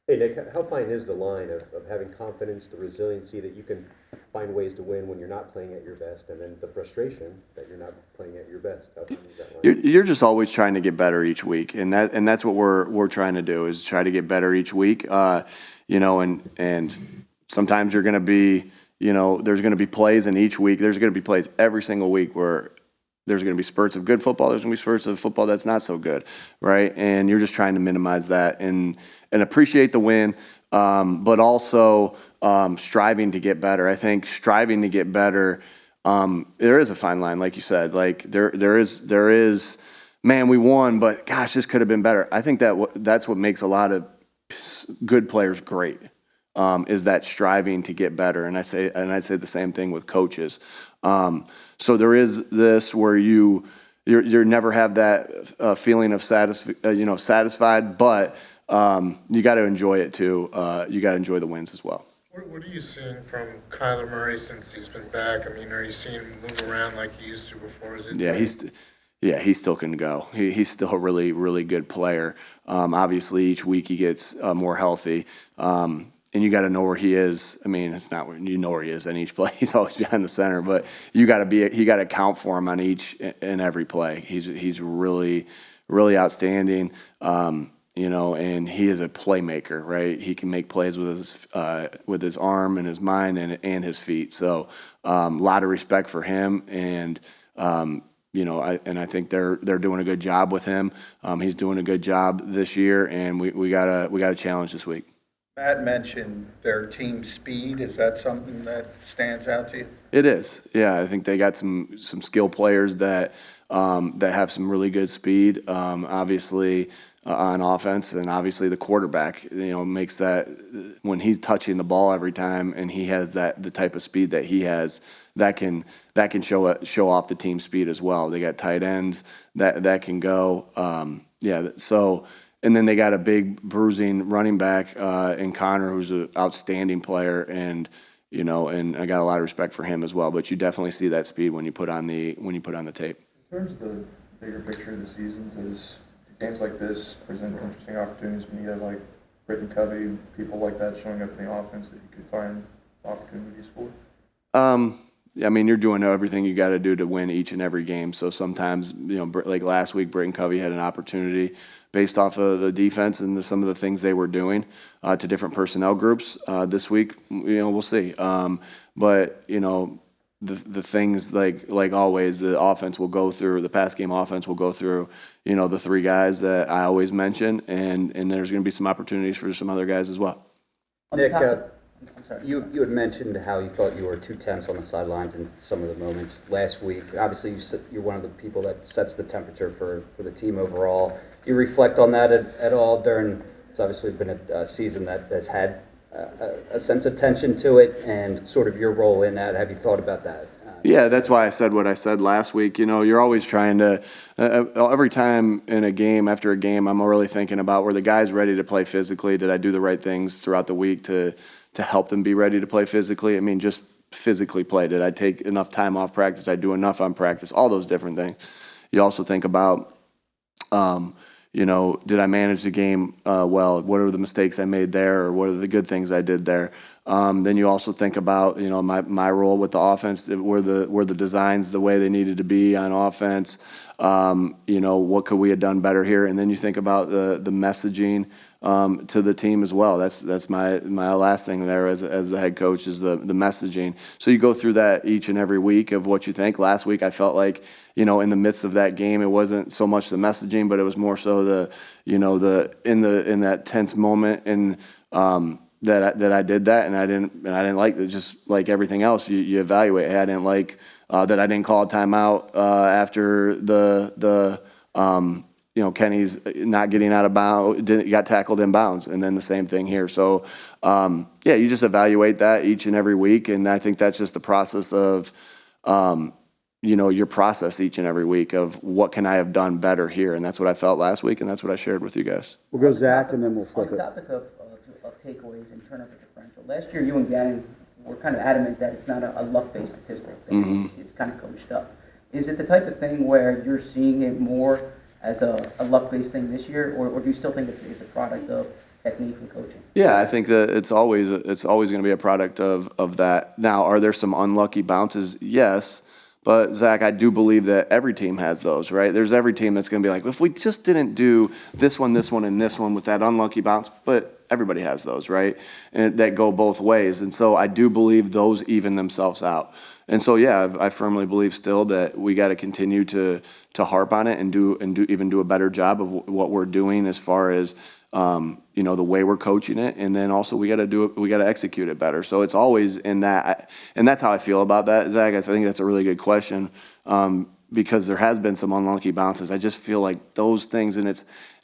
Hey Nick, how fine is the line of having confidence, the resiliency that you can find ways to win when you're not playing at your best, and then the frustration that you're not playing at your best? How fine is that line? You're just always trying to get better each week, and that's what we're trying to do is try to get better each week. And sometimes you're going to be, there's going to be plays in each week. There's going to be plays every single week where there's going to be spurts of good football. There's going to be spurts of football that's not so good, right? And you're just trying to minimize that and appreciate the win, but also striving to get better. I think striving to get better. There is a fine line, like you said. Like there is. Man, we won, but gosh, this could have been better. I think that's what makes a lot of good players great. Is that striving to get better, and I'd say the same thing with coaches. So there is this where you never have that feeling of satisfied, but you got to enjoy it too. You got to enjoy the wins as well. What are you seeing from Kyler Murray since he's been back? I mean, are you seeing him move around like he used to before? He still can go. He's still a really, really good player. Obviously, each week he gets more healthy. And you got to know where he is. I mean, it's not where you know where he is in each play. He's always behind the center, but you got to account for him on each and every play. He's really, really outstanding. And he is a playmaker, right? He can make plays with his arm and his mind and his feet. So a lot of respect for him, and I think they're doing a good job with him. He's doing a good job this year, and we got a challenge this week. Matt mentioned their team speed. Is that something that stands out to you? It is, yeah. I think they got some skill players that have some really good speed. Obviously, on offense, and obviously the quarterback, makes that when he's touching the ball every time, and he has the type of speed that he has, that can show off the team speed as well. They got tight ends that can go. So. And then they got a big bruising running back in Connor, who's an outstanding player, and I got a lot of respect for him as well. But you definitely see that speed when you put on the tape. In terms of the bigger picture of the season, does games like this present interesting opportunities when you have like Britton Covey, people like that showing up in the offense that you could find opportunities for? I mean, you're doing everything you got to do to win each and every game. So sometimes, like last week, Britton Covey had an opportunity based off of the defense and some of the things they were doing to different personnel groups. This week, we'll see. But the things like always, the offense will go through, the pass game offense will go through, the three guys that I always mention, and there's going to be some opportunities for some other guys as well. Nick, you had mentioned how you thought you were too tense on the sidelines in some of the moments last week. Obviously, you're one of the people that sets the temperature for the team overall. Do you reflect on that at all during? It's obviously been a season that has had a sense of tension to it, and sort of your role in that. Have you thought about that? Yeah, that's why I said what I said last week. You're always trying to, every time in a game, after a game, I'm really thinking about, were the guys ready to play physically? Did I do the right things throughout the week to help them be ready to play physically? I mean, just physically play. Did I take enough time off practice? Did I do enough on practice? All those different things. You also think about, did I manage the game well? What are the mistakes I made there, or what are the good things I did there? Then you also think about, my role with the offense. Were the designs the way they needed to be on offense? What could we have done better here? And then you think about the messaging to the team as well. That's my last thing there as the head coach is the messaging. So you go through that each and every week of what you think. Last week I felt like, in the midst of that game, it wasn't so much the messaging, but it was more so in that tense moment, and that I did that, and I didn't like it. Just like everything else, you evaluate. Hey, I didn't like that I didn't call a timeout after the Kenny's not getting out of bounds, got tackled in bounds, and then the same thing here. So you just evaluate that each and every week, and I think that's just the process of your process each and every week of what can I have done better here, and that's what I felt last week, and that's what I shared with you guys. We'll go Zach, and then we'll flip it. On the topic of takeaways and turnover differential, last year you and Gannon were kind of adamant that it's not a luck-based statistic. Mm-hmm. It's kind of coached up. Is it the type of thing where you're seeing it more as a luck-based thing this year, or do you still think it's a product of technique and coaching. Yeah, I think that it's always going to be a product of that. Now, are there some unlucky bounces? Yes. But Zach, I do believe that every team has those, right? There's every team that's going to be like, if we just didn't do this one, and this one with that unlucky bounce, but everybody has those, right? And that go both ways. And so I do believe those even themselves out. And so, yeah, I firmly believe still that we got to continue to harp on it and do a better job of what we're doing as far as the way we're coaching it, and then also we got to execute it better. So it's always in that, and that's how I feel about that, Zach. I think that's a really good question, because there has been some unlucky bounces. I just feel like those things, and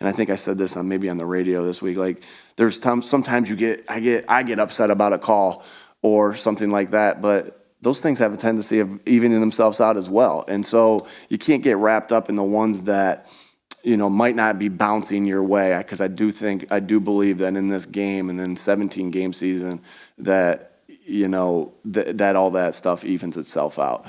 I think I said this maybe on the radio this week. Like there's sometimes I get upset about a call or something like that, but those things have a tendency of evening themselves out as well. And so you can't get wrapped up in the ones that might not be bouncing your way, because I do believe that in this game and in 17 game season that that all that stuff evens itself out.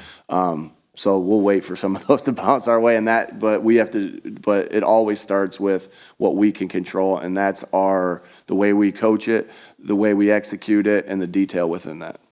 So we'll wait for some of those to bounce our way, but it always starts with what we can control, and that's the way we coach it, the way we execute it, and the detail within that.